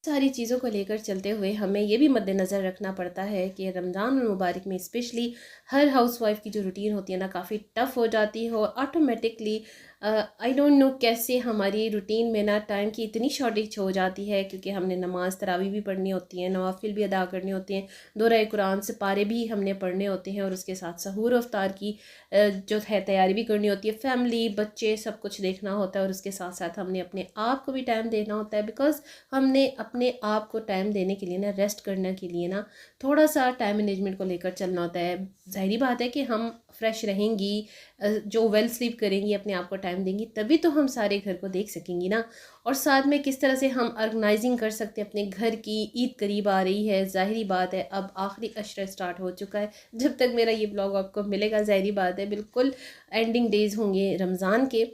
सारी चीज़ों को लेकर चलते हुए हमें ये भी मद्देनज़र रखना पड़ता है कि रमज़ान मुबारक में स्पेशली हर हाउसवाइफ की जो रूटीन होती है ना काफ़ी टफ़ हो जाती है और ऑटोमेटिकली आई डोंट नो कैसे हमारी रूटीन में ना टाइम की इतनी शॉर्टेज हो जाती है, क्योंकि हमने नमाज़ तरावी भी पढ़नी होती है, नवाफिल भी अदा करनी होती हैं, दोहराए कुरान से पारे भी हमने पढ़ने होते हैं और उसके साथ सहूर अफ्तार की जो है तैयारी भी करनी होती है, फैमिली बच्चे सब कुछ देखना होता है और उसके साथ साथ हमने अपने आप को भी टाइम देना होता है। बिकॉज़ हमने अपने आप को टाइम देने के लिए ना, रेस्ट करने के लिए ना, थोड़ा सा टाइम मैनेजमेंट को लेकर चलना होता है। ज़ाहिरी बात है कि हम फ्रेश रहेंगी, जो वेल स्लीप करेंगी, अपने आप को टाइम देंगी, तभी तो हम सारे घर को देख सकेंगी ना। और साथ में किस तरह से हम ऑर्गेनाइजिंग कर सकते हैं अपने घर की। ईद करीब आ रही है, ज़ाहिरी बात है अब आखिरी अशरा स्टार्ट हो चुका है। जब तक मेरा ये ब्लॉग आपको मिलेगा, ज़ाहिरी बात है बिल्कुल एंडिंग डेज़ होंगे रमज़ान के।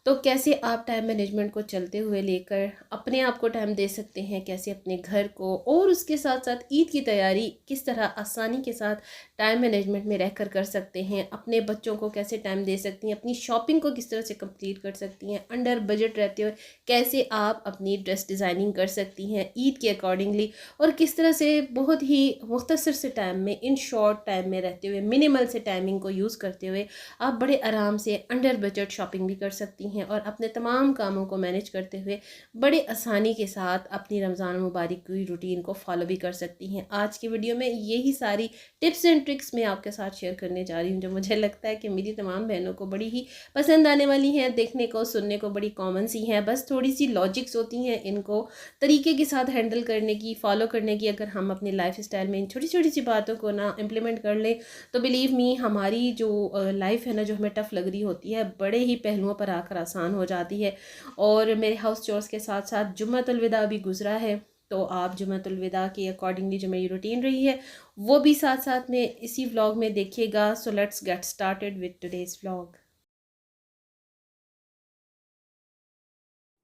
तो कैसे आप टाइम मैनेजमेंट को चलते हुए लेकर अपने आप को टाइम दे सकते हैं, कैसे अपने घर को, और उसके साथ साथ ईद की तैयारी किस तरह आसानी के साथ टाइम मैनेजमेंट में रहकर कर सकते हैं, अपने बच्चों को कैसे टाइम दे सकती हैं, अपनी शॉपिंग को किस तरह से कंप्लीट कर सकती हैं, अंडर बजट रहते हुए कैसे आप अपनी ड्रेस डिज़ाइनिंग कर सकती हैं ईद के अकॉर्डिंगली, और किस तरह से बहुत ही मुख्तसर से टाइम में, इन शॉर्ट टाइम में रहते हुए, मिनिमल से टाइमिंग को यूज़ करते हुए आप बड़े आराम से अंडर बजट शॉपिंग भी कर सकती हैं और अपने तमाम कामों को मैनेज करते हुए बड़े आसानी के साथ अपनी रमज़ान मुबारक की रूटीन को फॉलो भी कर सकती हैं। आज की वीडियो में यही सारी टिप्स एंड ट्रिक्स मैं आपके साथ शेयर करने जा रही हूँ, जो मुझे लगता है कि मेरी तमाम बहनों को बड़ी ही पसंद आने वाली हैं, देखने को सुनने को बड़ी कॉमन सी हैं, बस थोड़ी सी लॉजिक्स होती हैं इनको तरीके के साथ हैंडल करने की, फॉलो करने की। अगर हम अपने लाइफ स्टाइल में इन छोटी छोटी सी बातों को ना इम्प्लीमेंट कर लें तो बिलीव मी हमारी जो लाइफ है ना, जो हमें टफ़ लग रही होती है, बड़े ही पहलुओं पर आकर आसान हो जाती है। और मेरे हाउस चोर्स के साथ साथ जुम्मतुल विदा भी गुजरा है, तो आप जुम्मतुल विदा के अकॉर्डिंगली जो मेरी रूटीन रही है वो भी साथ साथ में इसी व्लॉग में देखिएगा। So let's get started with today's vlog.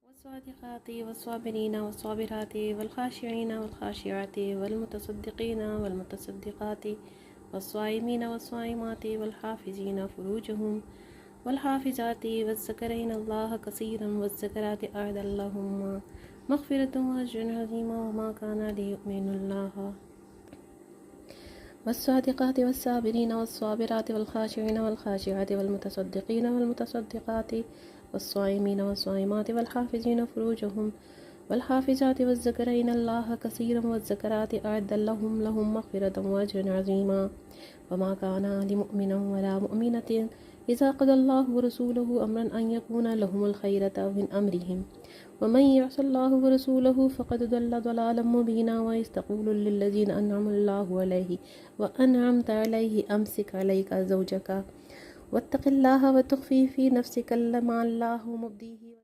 वस्वादिक़ाति वस्वाबिरीना वस्वाबिराति वल्खाशिईना वल्खाशिआति वल्मुतसद्दिक़ीना वल्मुतसद्दिक़ाति वस्वाइमीना वस्वाइमाति वल्हाफ़िज़ीना फ़ुरूजहुम वल्हाफ़िज़ाति वज़्ज़करीन अल्लाह कसीरन वज़्ज़कराति अअदल्लहुम मग़फ़िरतुम व अज्रुन अज़ीमा वमा काना लियुमिनुल्लाह वस्सादिक़ाति वस्साबिरीना वस्साबिराति वल्खाशिईना वल्खाशिआति वल्मुतसद्दिक़ीना वल्मुतसद्दिक़ाति वस्साइमीना वस्साइमाति वल्हाफ़िज़ीना फ़ुरूजहुम वल्हाफ़िज़ाति वज़्ज़करीन अल्लाह कसीरन वज़्ज़कराति अअदल्लहुम मग़फ़िरतुम व अज्रुन अज़ीमा वमा काना लिमुमिनिन वला मुमिनतिन इज़ा क़ज़ल्लाहु व रसूलुहु अम्रन अन यकूना लहुमुल ख़ियरतु मिन अम्रिहिम वमन यअसिल्लाहु व रसूलहु फ़क़द ज़ल्ल ज़लालन मुबीना व यस्तक़ूलु लिल्लज़ीना अनअमल्लाहु अलैहि व अनअमत अलैहि अमसिक अलैका ज़ौजका वत्तक़िल्लाह व तुख़फ़ी फ़ी नफ़्सिका मा अल्लाहु मुब्दीही।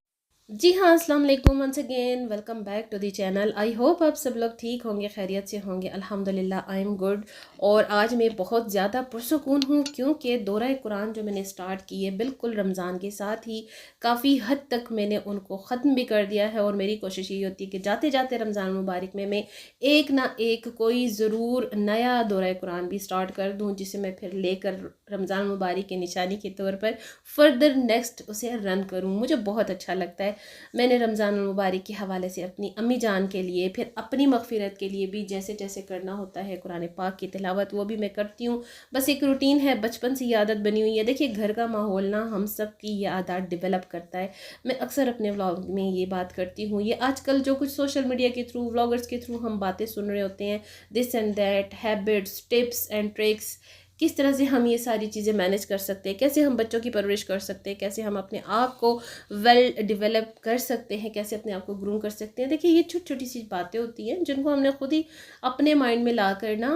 जी हाँ, अस्सलाम वालेकुम once again, welcome back to the channel. I hope आप सब लोग ठीक होंगे, खैरियत से होंगे। अल्हम्दुलिल्लाह आई एम गुड। और आज मैं बहुत ज़्यादा पुरसुकून हूँ, क्योंकि दौरा कुरान जो मैंने स्टार्ट की है बिल्कुल रमज़ान के साथ ही काफ़ी हद तक मैंने उनको ख़त्म भी कर दिया है। और मेरी कोशिश ये होती है कि जाते जाते रमज़ान मुबारक में मैं एक ना एक कोई ज़रूर नया दौरा कुरान भी स्टार्ट कर दूँ, जिसे मैं फिर लेकर रमज़ान मुबारक के निशानी के तौर पर फर्दर नेक्स्ट उसे रन करूँ। मुझे बहुत अच्छा लगता है। मैंने रमज़ान मुबारक के हवाले से अपनी अम्मी जान के लिए, फिर अपनी मग़फ़िरत के लिए भी जैसे जैसे करना होता है कुरान पाक की तिलावत, वो भी मैं करती हूँ। बस एक रूटीन है, बचपन से ये आदत बनी हुई है। देखिए घर का माहौल ना हम सब की ये आदत डेवलप करता है। मैं अक्सर अपने व्लॉग में ये बात करती हूँ। ये आजकल जो कुछ सोशल मीडिया के थ्रू, व्लॉगर्स के थ्रू हम बातें सुन रहे होते हैं, this and that, habits, tips and tricks, किस तरह से हम ये सारी चीज़ें मैनेज कर सकते हैं, कैसे हम बच्चों की परवरिश कर सकते हैं, कैसे हम अपने आप को वेल डेवलप कर सकते हैं, कैसे अपने आप को ग्रूम कर सकते हैं। देखिए ये छोटी छोटी सी बातें होती हैं जिनको हमने खुद ही अपने माइंड में ला कर ना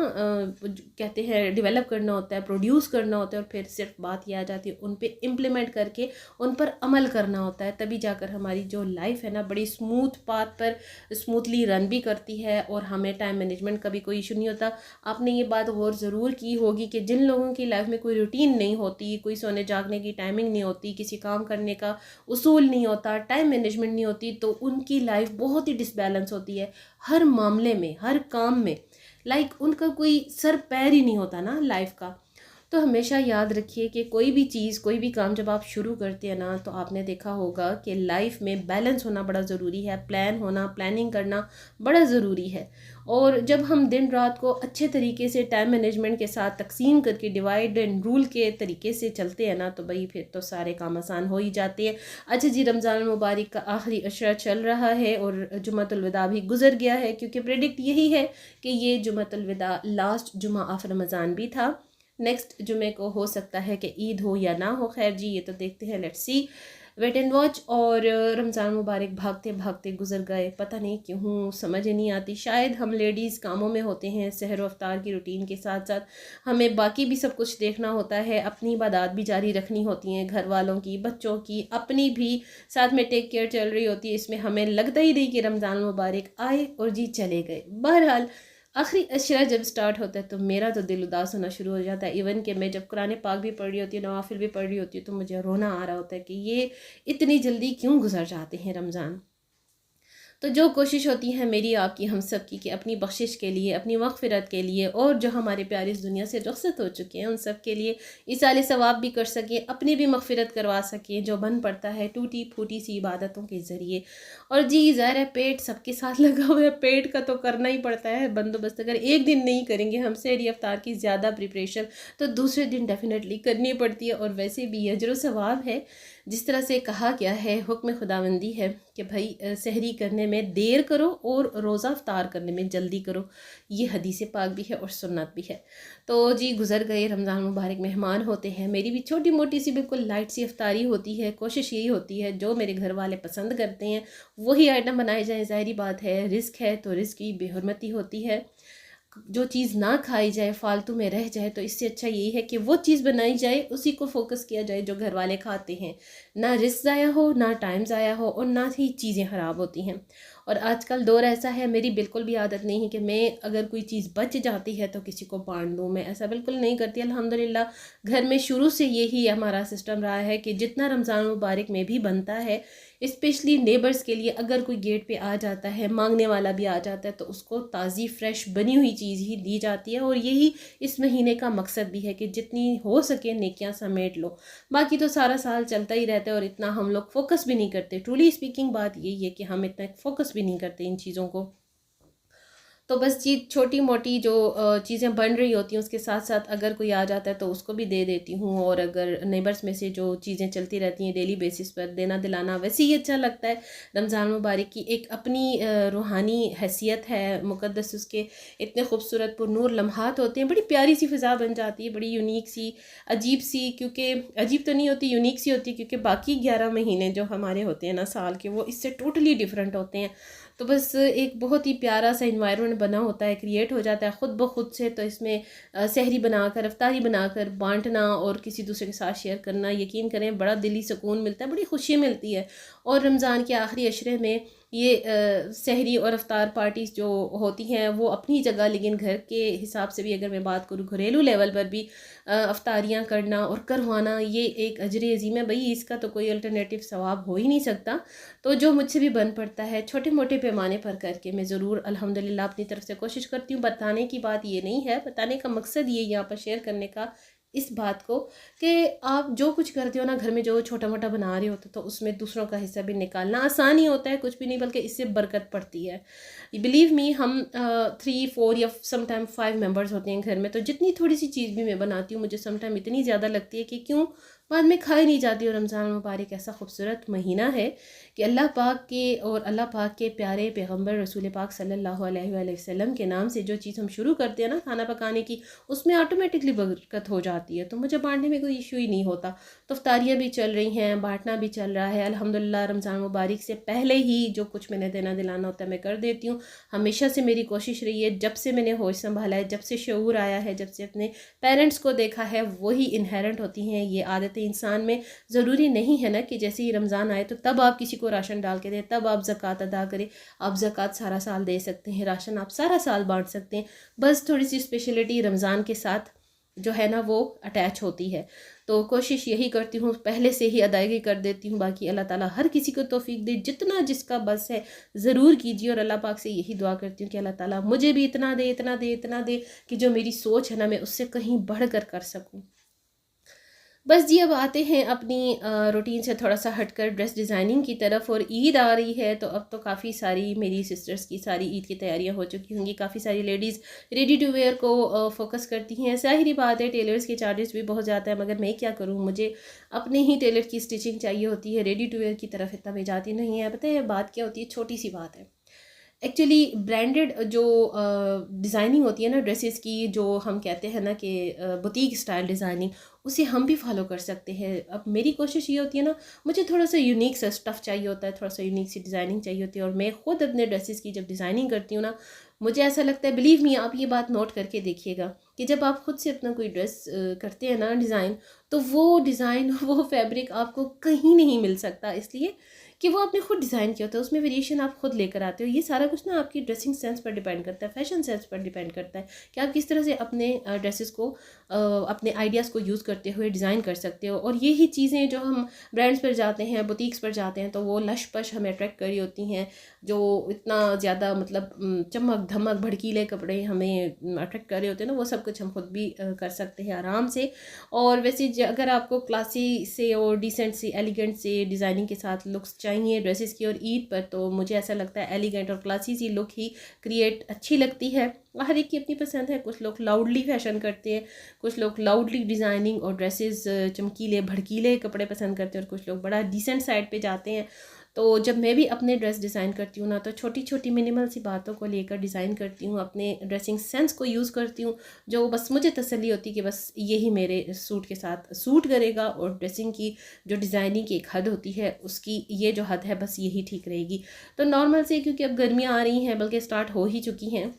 कहते हैं डेवलप करना होता है, प्रोड्यूस करना होता है, और फिर सिर्फ बात ये आ जाती है उन पर इम्प्लीमेंट करके उन पर अमल करना होता है। तभी जाकर हमारी जो लाइफ है ना बड़ी स्मूथ पाथ पर स्मूथली रन भी करती है और हमें टाइम मैनेजमेंट का भी कोई इशू नहीं होता। आपने ये बात गौर ज़रूर की होगी कि जिन लोगों की लाइफ में कोई रूटीन नहीं होती, कोई सोने जागने की टाइमिंग नहीं होती, किसी काम करने का उसूल नहीं होता, टाइम मैनेजमेंट नहीं होती, तो उनकी लाइफ बहुत ही डिसबैलेंस होती है हर मामले में, हर काम में। लाइक उनका कोई सर पैर ही नहीं होता ना लाइफ का। तो हमेशा याद रखिए कि कोई भी चीज़, कोई भी काम जब आप शुरू करते हैं ना, तो आपने देखा होगा कि लाइफ में बैलेंस होना बड़ा ज़रूरी है, प्लान होना, प्लानिंग करना बड़ा ज़रूरी है। और जब हम दिन रात को अच्छे तरीके से टाइम मैनेजमेंट के साथ तकसीम करके डिवाइड एंड रूल के तरीके से चलते हैं ना, तो भाई फिर तो सारे काम आसान हो ही जाते हैं। अच्छा जी, रमज़ान मुबारक का आखिरी अशरा चल रहा है और जुमातुल विदा भी गुजर गया है, क्योंकि प्रेडिक्ट यही है कि ये जुमातुल विदा लास्ट जुमा ऑफ रमज़ान भी था। नेक्स्ट जुमे को हो सकता है कि ईद हो या ना हो, खैर जी ये तो देखते हैं, let's see, wait and watch. और रमज़ान मुबारक भागते भागते गुजर गए, पता नहीं क्यों, समझ ही नहीं आती। शायद हम लेडीज़ कामों में होते हैं, सहर व अफ्तार की रूटीन के साथ साथ हमें बाकी भी सब कुछ देखना होता है, अपनी इबादत भी जारी रखनी होती हैं, घर वालों की, बच्चों की, अपनी भी साथ में टेक केयर चल रही होती है। इसमें हमें लगता ही नहीं कि रमज़ान मुबारक आए और जी चले गए। बहरहाल आखिरी अशरा जब स्टार्ट होता है तो मेरा तो दिल उदास होना शुरू हो जाता है। इवन कि मैं जब कुरान पाक भी पढ़ रही होती हूँ, नवाफिल भी पढ़ रही होती हूँ, तो मुझे रोना आ रहा होता है कि ये इतनी जल्दी क्यों गुजर जाते हैं रमज़ान। तो जो कोशिश होती है मेरी, आपकी, हम सब की, कि अपनी बख्शिश के लिए, अपनी मग़फ़िरत के लिए, और जो हमारे प्यारे इस दुनिया से रुख़सत हो चुके हैं उन सब के लिए इसाले सवाब भी कर सकें, अपनी भी मग़फ़िरत करवा सकें जो बन पड़ता है टूटी फूटी सी इबादतों के ज़रिए। और जी ज़ाहिर है पेट सबके साथ लगा हुआ है, पेट का तो करना ही पड़ता है बंदोबस्त। अगर एक दिन नहीं करेंगे हम सहरी अफ्तार की ज़्यादा प्रिपरेशन, तो दूसरे दिन डेफिनेटली करनी पड़ती है। और वैसे भी अजर सवाब है, जिस तरह से कहा गया है, हुक्म खुदावंदी है कि भाई सहरी करने में देर करो और रोज़ा अफ्तार करने में जल्दी करो। ये हदीस पाक भी है और सुन्नत भी है। तो जी गुज़र गए रमज़ान मुबारक, मेहमान होते हैं, मेरी भी छोटी मोटी सी बिल्कुल लाइट सी अफ्तारी होती है। कोशिश यही होती है जो मेरे घर वाले पसंद करते हैं वही आइटम बनाए जाएँ। ज़ाहिरी बात है, रिस्क है तो रिस्क की बेहुरमती होती है। जो चीज़ ना खाई जाए, फालतू में रह जाए, तो इससे अच्छा यही है कि वो चीज़ बनाई जाए, उसी को फोकस किया जाए जो घर वाले खाते हैं। ना रिस्क ज़ाया हो, ना टाइम ज़ाया हो, और ना ही चीज़ें ख़राब होती हैं। और आजकल दौर ऐसा है, मेरी बिल्कुल भी आदत नहीं है कि मैं अगर कोई चीज़ बच जाती है तो किसी को बांट दूँ। मैं ऐसा बिल्कुल नहीं करती। अल्हम्दुलिल्लाह घर में शुरू से यही हमारा सिस्टम रहा है कि जितना रमज़ान मुबारक में भी बनता है, स्पेशली नेबर्स के लिए, अगर कोई गेट पे आ जाता है, मांगने वाला भी आ जाता है, तो उसको ताज़ी फ्रेश बनी हुई चीज़ ही दी जाती है। और यही इस महीने का मकसद भी है कि जितनी हो सके नेकियां समेट लो। बाकी तो सारा साल चलता ही रहता है और इतना हम लोग फोकस भी नहीं करते। ट्रूली स्पीकिंग बात यही है कि हम इतना फोकस भी नहीं करते इन चीज़ों को। तो बस जी छोटी मोटी जो चीज़ें बन रही होती हैं उसके साथ साथ अगर कोई आ जाता है तो उसको भी दे देती हूँ। और अगर नेबर्स में से जो चीज़ें चलती रहती हैं डेली बेसिस पर देना दिलाना, वैसे ही अच्छा लगता है। रमज़ान मुबारक की एक अपनी रूहानी हैसियत है, मुक़द्दस उसके इतने खूबसूरत पुरनूर लम्हात होते हैं, बड़ी प्यारी सी फ़िज़ा बन जाती है, बड़ी यूनिक सी, अजीब सी, क्योंकि अजीब तो नहीं होती, यूनिक सी होती है, क्योंकि बाकी 11 महीने जो हमारे होते हैं ना साल के, वो इससे टोटली डिफरेंट होते हैं। तो बस एक बहुत ही प्यारा सा इन्वायरमेंट बना होता है, क्रिएट हो जाता है ख़ुद ब खुद से। तो इसमें सहरी बनाकर, अफ्तारी बनाकर बांटना और किसी दूसरे के साथ शेयर करना, यकीन करें बड़ा दिली सुकून मिलता है, बड़ी खुशी मिलती है। और रमज़ान के आखिरी अशरे में ये सहरी और अफ्तार पार्टीज़ जो होती हैं वो अपनी जगह, लेकिन घर के हिसाब से भी अगर मैं बात करूँ, घरेलू लेवल पर भी अफ्तारियाँ करना और करवाना, ये एक अजर अज़ीम है भाई, इसका तो कोई अल्टरनेटिव सवाब हो ही नहीं सकता। तो जो मुझसे भी बन पड़ता है छोटे मोटे पैमाने पर करके मैं ज़रूर अल्हम्दुलिल्लाह अपनी तरफ से कोशिश करती हूँ। बताने की बात ये नहीं है, बताने का मकसद ये यहाँ पर शेयर करने का इस बात को कि आप जो कुछ करते हो ना घर में, जो छोटा मोटा बना रहे होते, तो उसमें दूसरों का हिस्सा भी निकालना आसान ही होता है, कुछ भी नहीं, बल्कि इससे बरकत पड़ती है। बिलीव मी, हम 3 4 या समटाइम 5 मेंबर्स होते हैं घर में, तो जितनी थोड़ी सी चीज़ भी मैं बनाती हूँ मुझे समटाइम इतनी ज़्यादा लगती है कि क्यों बाद में खाई नहीं जाती। और रमज़ान मुबारक ऐसा खूबसूरत महीना है कि अल्लाह पाक के और अल्लाह पाक के प्यारे पैगंबर रसूल पाक सल्लल्लाहु अलैहि वसल्लम के नाम से जो चीज़ हम शुरू करते हैं ना खाना पकाने की, उसमें ऑटोमेटिकली बरकत हो जाती है। तो मुझे बांटने में कोई इशू ही नहीं होता। तो इफ्तारियाँ भी चल रही हैं, बांटना भी चल रहा है अल्हम्दुलिल्लाह। रमज़ान मुबारक से पहले ही जो कुछ मैंने देना दिलाना होता है मैं कर देती हूँ। हमेशा से मेरी कोशिश रही है, जब से मैंने होश संभाला है, जब से शऊर आया है, जब से अपने पेरेंट्स को देखा है, वही इनहेरेंट होती हैं ये आदतें इंसान में। ज़रूरी नहीं है ना कि जैसे ही रमज़ान आए तो तब आप किसी को राशन डाल के दें, तब आप ज़कात अदा करें। आप ज़कात सारा साल दे सकते हैं, राशन आप सारा साल बांट सकते हैं। बस थोड़ी सी स्पेशलिटी रमज़ान के साथ जो है ना वो अटैच होती है। तो कोशिश यही करती हूँ पहले से ही अदायगी कर देती हूँ। बाकी अल्लाह ताला हर किसी को तौफीक दे, जितना जिसका बस है ज़रूर कीजिए। और अल्लाह पाक से यही दुआ करती हूँ कि अल्लाह ताला मुझे भी इतना दे, इतना दे, इतना दे कि जो मेरी सोच है ना मैं उससे कहीं बढ़ कर सकूँ। बस जी अब आते हैं अपनी रूटीन से थोड़ा सा हटकर ड्रेस डिज़ाइनिंग की तरफ। और ईद आ रही है तो अब तो काफ़ी सारी मेरी सिस्टर्स की सारी ईद की तैयारियां हो चुकी होंगी। काफ़ी सारी लेडीज़ रेडी टू वेयर को फोकस करती हैं। ज़ाहिरी बात है टेलर्स के चार्जेस भी बहुत ज़्यादा है, मगर मैं क्या करूँ, मुझे अपने ही टेलर की स्टिचिंग चाहिए होती है। रेडी टू वेयर की तरफ इतना मैं जाती नहीं है। पता है बात क्या होती है, छोटी सी बात है। एक्चुअली ब्रांडेड जो डिज़ाइनिंग होती है ना ड्रेसेस की, जो हम कहते हैं ना कि बुटीक स्टाइल डिज़ाइनिंग, उसे हम भी फॉलो कर सकते हैं। अब मेरी कोशिश ये होती है ना, मुझे थोड़ा सा यूनिक सा स्टफ़ चाहिए होता है, थोड़ा सा यूनिक सी डिज़ाइनिंग चाहिए होती है। और मैं ख़ुद अपने ड्रेसेस की जब डिज़ाइनिंग करती हूँ ना, मुझे ऐसा लगता है, बिलीव मी, आप ये बात नोट करके देखिएगा कि जब आप खुद से अपना कोई ड्रेस करते हैं ना डिज़ाइन, तो वो डिज़ाइन वो फैब्रिक आपको कहीं नहीं मिल सकता, इसलिए कि वो आपने खुद डिज़ाइन किया होता है। उसमें वेरिएशन आप खुद लेकर आते हो। ये सारा कुछ ना आपकी ड्रेसिंग सेंस पर डिपेंड करता है, फैशन सेंस पर डिपेंड करता है कि आप किस तरह से अपने ड्रेसेस को अपने आइडियाज़ को यूज़ करते हुए डिज़ाइन कर सकते हो। और यही चीज़ें जो हम ब्रांड्स पर जाते हैं, बुटीक्स पर जाते हैं, तो वो लश पश हमें अट्रैक्ट कर रही होती हैं, जो इतना ज़्यादा मतलब चमक धमक भड़कीले कपड़े हमें अट्रैक्ट कर रहे होते हैं ना, वो सब कुछ हम खुद भी कर सकते हैं आराम से। और वैसे अगर आपको क्लासी से और डिसेंट से एलिगेंट से डिज़ाइनिंग के साथ लुक्स चाहिए ड्रेसेस की और ईद पर, तो मुझे ऐसा लगता है एलिगेंट और क्लासी सी लुक ही क्रिएट अच्छी लगती है। हर एक की अपनी पसंद है। कुछ लोग लाउडली फैशन करते हैं, कुछ लोग लाउडली डिज़ाइनिंग और ड्रेसेस चमकीले भड़कीले कपड़े पसंद करते हैं, और कुछ लोग बड़ा डिसेंट साइड पे जाते हैं। तो जब मैं भी अपने ड्रेस डिज़ाइन करती हूँ ना, तो छोटी छोटी मिनिमल सी बातों को लेकर डिज़ाइन करती हूँ, अपने ड्रेसिंग सेंस को यूज़ करती हूँ, जो बस मुझे तसल्ली होती है कि बस यही मेरे सूट के साथ सूट करेगा। और ड्रेसिंग की जो डिज़ाइनिंग की एक हद होती है, उसकी ये जो हद है बस यही ठीक रहेगी। तो नॉर्मल से, क्योंकि अब गर्मियाँ आ रही हैं, बल्कि स्टार्ट हो ही चुकी हैं,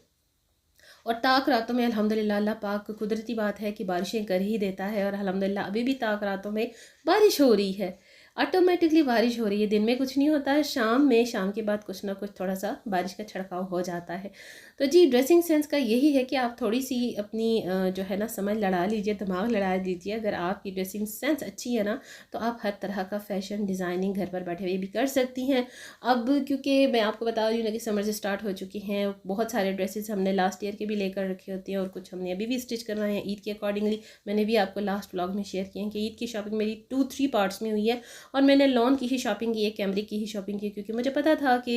और ताक रातों में अल्हम्दुलिल्लाह अल्लाह पाक कुदरती बात है कि बारिशें कर ही देता है। और अल्हम्दुलिल्लाह अभी भी ताक रातों में बारिश हो रही है, ऑटोमेटिकली बारिश हो रही है। दिन में कुछ नहीं होता है, शाम के बाद कुछ ना कुछ थोड़ा सा बारिश का छिड़काव हो जाता है। तो जी ड्रेसिंग सेंस का यही है कि आप थोड़ी सी अपनी जो है ना समझ लड़ा लीजिए, दिमाग लड़ा लीजिए। अगर आपकी ड्रेसिंग सेंस अच्छी है ना, तो आप हर तरह का फैशन डिज़ाइनिंग घर पर बैठे हुए भी कर सकती हैं। अब क्योंकि मैं आपको बता रही हूँ ना कि समर से स्टार्ट हो चुकी हैं, बहुत सारे ड्रेसेस हमने लास्ट ईयर के भी लेकर रखे होते हैं, और कुछ हमने अभी भी स्टिच करवाए हैं ईद के अकॉर्डिंगली। मैंने भी आपको लास्ट व्लॉग में शेयर किया है कि ईद की शॉपिंग मेरी 2-3 पार्ट्स में हुई है। और मैंने लॉन की ही शॉपिंग की है, कैमरे की ही शॉपिंग की, क्योंकि मुझे पता था कि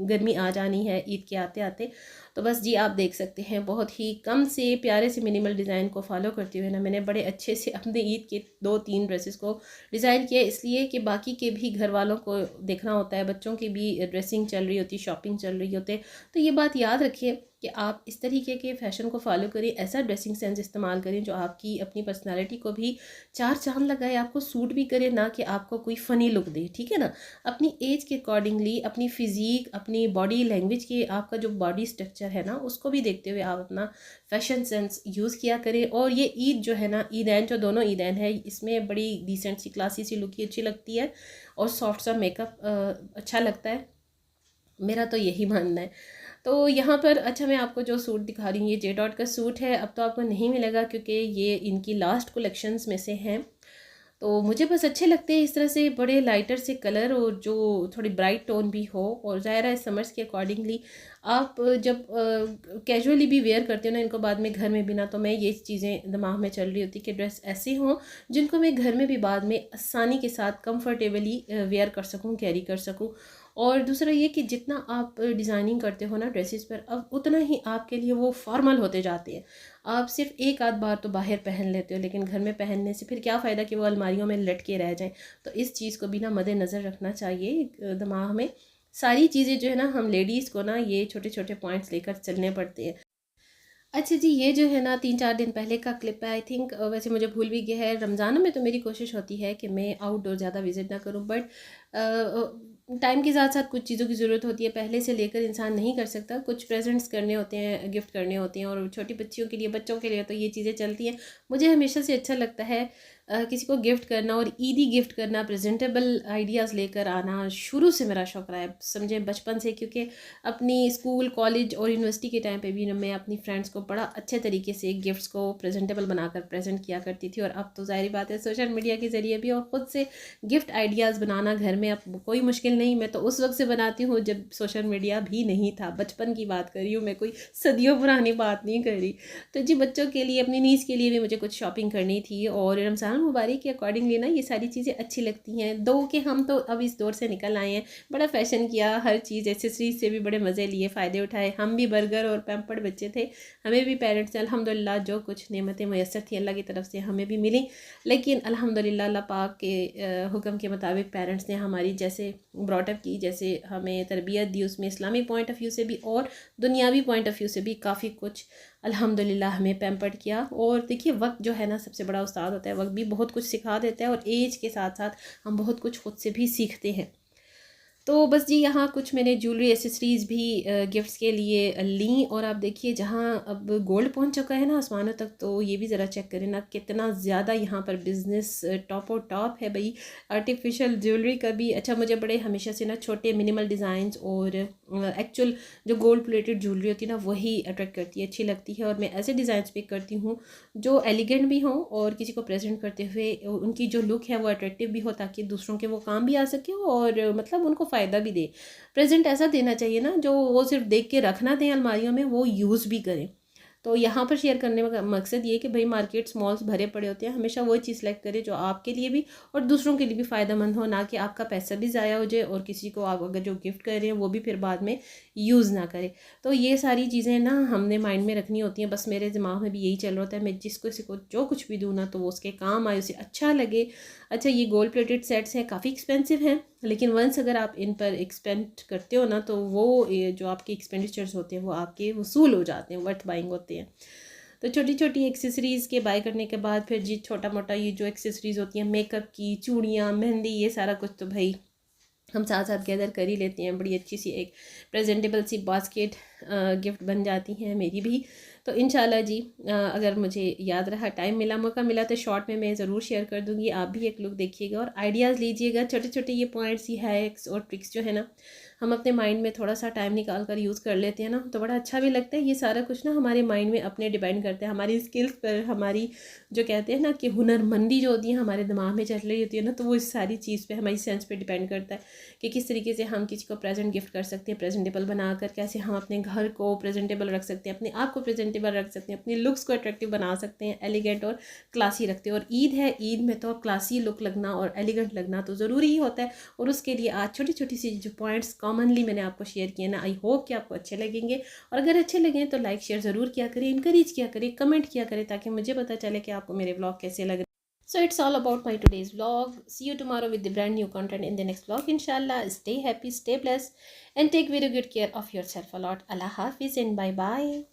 गर्मी आ जानी है ईद के आते आते। तो बस जी आप देख सकते हैं, बहुत ही कम से प्यारे से मिनिमल डिज़ाइन को फॉलो करते हुए ना, मैंने बड़े अच्छे से अपने ईद के 2-3 ड्रेसेस को डिज़ाइन किया। इसलिए कि बाकी के भी घर वालों को देखना होता है, बच्चों की भी ड्रेसिंग चल रही होती, शॉपिंग चल रही होती। तो ये बात याद रखिए कि आप इस तरीके के फ़ैशन को फॉलो करिए, ऐसा ड्रेसिंग सेंस इस्तेमाल करें जो आपकी अपनी पर्सनालिटी को भी चार चांद लगाए, आपको सूट भी करे, ना कि आपको कोई फ़नी लुक दे, ठीक है ना। अपनी एज के अकॉर्डिंगली, अपनी फ़िज़ीक, अपनी बॉडी लैंग्वेज के, आपका जो बॉडी स्ट्रक्चर है ना, उसको भी देखते हुए आप अपना फ़ैशन सेंस यूज़ किया करें। और ये ईद जो है ना, ईदैन जो दोनों ईदैन है, इसमें बड़ी डिसेंट सी क्लासी सी लुक ही अच्छी लगती है, और सॉफ्ट सा मेकअप अच्छा लगता है, मेरा तो यही मानना है। तो यहाँ पर अच्छा मैं आपको जो सूट दिखा रही हूँ, ये जे डॉट का सूट है। अब तो आपको नहीं मिलेगा क्योंकि ये इनकी लास्ट कलेक्शंस में से हैं। तो मुझे बस अच्छे लगते हैं इस तरह से, बड़े लाइटर से कलर और जो थोड़ी ब्राइट टोन भी हो। और ज़ाहिर है समर्स के अकॉर्डिंगली आप जब कैजुअली भी वेयर करते हो ना इनको बाद में घर में भी ना, तो मैं ये चीज़ें दिमाग में चल रही होती कि ड्रेस ऐसी हों जिनको मैं घर में भी बाद में आसानी के साथ कंफर्टेबली वेयर कर सकूं, कैरी कर सकूं। और दूसरा ये कि जितना आप डिज़ाइनिंग करते हो ना ड्रेसेस पर, अब उतना ही आपके लिए वो फॉर्मल होते जाते हैं। आप सिर्फ एक आध बार तो बाहर पहन लेते हो, लेकिन घर में पहनने से फिर क्या फ़ायदा कि वो अलमारियों में लटके रह जाएं। तो इस चीज़ को भी ना मद्देनज़र रखना चाहिए दिमाग में। सारी चीज़ें जो है ना, हम लेडीज़ को ना ये छोटे छोटे पॉइंट्स लेकर चलने पड़ते हैं। अच्छा जी, ये जो है ना 3-4 दिन पहले का क्लिप है, आई थिंक। वैसे मुझे भूल भी गया है। रमज़ान में तो मेरी कोशिश होती है कि मैं आउटडोर ज़्यादा विज़िट ना करूं, बट टाइम के साथ साथ कुछ चीज़ों की ज़रूरत होती है, पहले से लेकर इंसान नहीं कर सकता। कुछ प्रेजेंट्स करने होते हैं, गिफ्ट करने होते हैं, और छोटी बच्चियों के लिए, बच्चों के लिए तो ये चीज़ें चलती हैं। मुझे हमेशा से अच्छा लगता है किसी को गिफ्ट करना, और ईदी गिफ्ट करना, प्रेजेंटेबल आइडियाज़ लेकर आना शुरू से मेरा शौक रहा है, समझे बचपन से। क्योंकि अपनी स्कूल, कॉलेज और यूनिवर्सिटी के टाइम पे भी मैं अपनी फ्रेंड्स को बड़ा अच्छे तरीके से गिफ्ट्स को प्रेजेंटेबल बनाकर प्रेजेंट किया करती थी। और अब तो ज़ाहिर बात है सोशल मीडिया के ज़रिए भी, और ख़ुद से गिफ्ट आइडियाज़ बनाना घर में अब कोई मुश्किल नहीं। मैं तो उस वक्त से बनाती हूँ जब सोशल मीडिया भी नहीं था, बचपन की बात कर रही हूँ मैं, कोई सदियों पुरानी बात नहीं कर रही। तो जी बच्चों के लिए, अपनी नीज़ के लिए भी मुझे कुछ शॉपिंग करनी थी, और रमज़ान रमज़ान मुबारक के अकॉर्डिंगली ना ये सारी चीज़ें अच्छी लगती हैं। दो कि हम तो अब इस दौर से निकल आए हैं, बड़ा फ़ैशन किया, हर चीज़ एक्सेसरीज से भी बड़े मज़े लिए, फ़ायदे उठाए। हम भी बर्गर और पैम्पर्ड बच्चे थे, हमें भी पेरेंट्स ने अल्हम्दुलिल्लाह जो कुछ नेमतें मैसर थी अल्लाह की तरफ से हमें भी मिली। लेकिन अल्हम्दुलिल्लाह अल्लाह पाक के हुक्म के मुताबिक पेरेंट्स ने हमारी जैसे ब्रॉटअप की, जैसे हमें तरबियत दी, उसमें इस्लामिक पॉइंट ऑफ व्यू से भी और दुनियावी पॉइंट ऑफ व्यू से भी काफ़ी कुछ अल्हम्दुलिल्लाह हमें पैम्पर्ड किया। और देखिए वक्त जो है ना सबसे बड़ा उस्ताद होता है, वक्त भी बहुत कुछ सिखा देता है और एज के साथ साथ हम बहुत कुछ खुद से भी सीखते हैं। तो बस जी यहाँ कुछ मैंने ज्वेलरी एसेसरीज़ भी गिफ्ट्स के लिए ली। और आप देखिए जहाँ अब गोल्ड पहुँच चुका है ना आसमानों तक, तो ये भी ज़रा चेक करें ना कितना ज़्यादा यहाँ पर बिज़नेस टॉप और टॉप है भाई। आर्टिफिशियल ज्वेलरी का भी अच्छा, मुझे बड़े हमेशा से ना छोटे मिनिमल डिज़ाइंस और एक्चुअल जो गोल्ड प्लेटेड ज्वेलरी होती है ना वही अट्रैक्ट करती है, अच्छी लगती है। और मैं ऐसे डिज़ाइंस पिक करती हूँ जो एलिगेंट भी हों और किसी को प्रेजेंट करते हुए उनकी जो लुक है वो अट्रैक्टिव भी हो, ताकि दूसरों के वो काम भी आ सके और मतलब उनको फ़ायदा भी दे। प्रेजेंट ऐसा देना चाहिए ना जो वो सिर्फ देख के रखना दें अलमारियों में, वो यूज़ भी करें। तो यहाँ पर शेयर करने का मकसद ये कि भाई मार्केट्स मॉल्स भरे पड़े होते हैं, हमेशा वो चीज़ सेलेक्ट करें जो आपके लिए भी और दूसरों के लिए भी फ़ायदेमंद हो, ना कि आपका पैसा भी ज़ाया हो जाए और किसी को आप अगर जो गिफ्ट कर रहे हैं वो भी फिर बाद में यूज़ ना करे। तो ये सारी चीज़ें ना हमने माइंड में रखनी होती हैं। बस मेरे दिमाग में भी यही चल रहा होता है, मैं जिसको किसी को जो कुछ भी दूँ ना तो वो उसके काम आए, उसे अच्छा लगे। अच्छा ये गोल्ड प्लेटेड सेट्स हैं, काफ़ी एक्सपेंसिव हैं, लेकिन वंस अगर आप इन पर एक्सपेंड करते हो ना तो वो जो आपके एक्सपेंडिचर्स होते हैं वो आपके वसूल हो जाते हैं, वर्थ बाइंग होते हैं। तो छोटी छोटी एक्सेसरीज़ के बाय करने के बाद फिर जी छोटा मोटा ये जो एक्सेसरीज़ होती हैं मेकअप की, चूड़ियाँ, मेहंदी, ये सारा कुछ तो भाई हम साथ साथ गैदर कर ही लेते हैं। बड़ी अच्छी सी एक प्रेजेंटेबल सी बास्केट गिफ्ट बन जाती हैं मेरी भी। तो इंशाल्लाह जी अगर मुझे याद रहा, टाइम मिला, मौका मिला तो शॉर्ट में मैं ज़रूर शेयर कर दूँगी। आप भी एक लुक देखिएगा और आइडियाज़ लीजिएगा। छोटे छोटे ये पॉइंट्स, ये हैक्स और ट्रिक्स जो है ना हम अपने माइंड में थोड़ा सा टाइम निकाल कर यूज़ कर लेते हैं ना तो बड़ा अच्छा भी लगता है। ये सारा कुछ ना हमारे माइंड में अपने डिपेंड करता है, हमारी स्किल्स पर, हमारी जो कहते हैं ना कि हुनरमंदी जो होती है हमारे दिमाग में चल रही होती है ना, तो वो इस सारी चीज़ पे, हमारी सेंस पे डिपेंड करता है कि किस तरीके से हम किसी को प्रेजेंट गिफ्ट कर सकते हैं, प्रेजेंटेबल बनाकर कैसे हम अपने घर को प्रेजेंटेबल रख सकते हैं, अपने आप को प्रेजेंटेबल रख सकते हैं, अपनी लुक्स को अट्रैक्टिव बना सकते हैं, एलिगेंट और क्लासी रखते हैं। और ईद है, ईद में तो क्लासी लुक लगना और एलिगेंट लगना तो ज़रूरी ही होता है। और उसके लिए आज छोटी छोटी सी जो पॉइंट्स कॉमनली मैंने आपको शेयर किए ना, आई होप कि आपको अच्छे लगेंगे। और अगर अच्छे लगें तो लाइक शेयर ज़रूर किया करें, इंकरेज किया करें, कमेंट किया करें, ताकि मुझे पता चले कि आपको मेरे व्लॉग कैसे लग रहे हैं। So it's all about my today's vlog. See you tomorrow with the brand new content in the next vlog. Inshallah, stay happy, stay blessed, and take very good care of yourself a lot. Allah Hafiz and bye bye.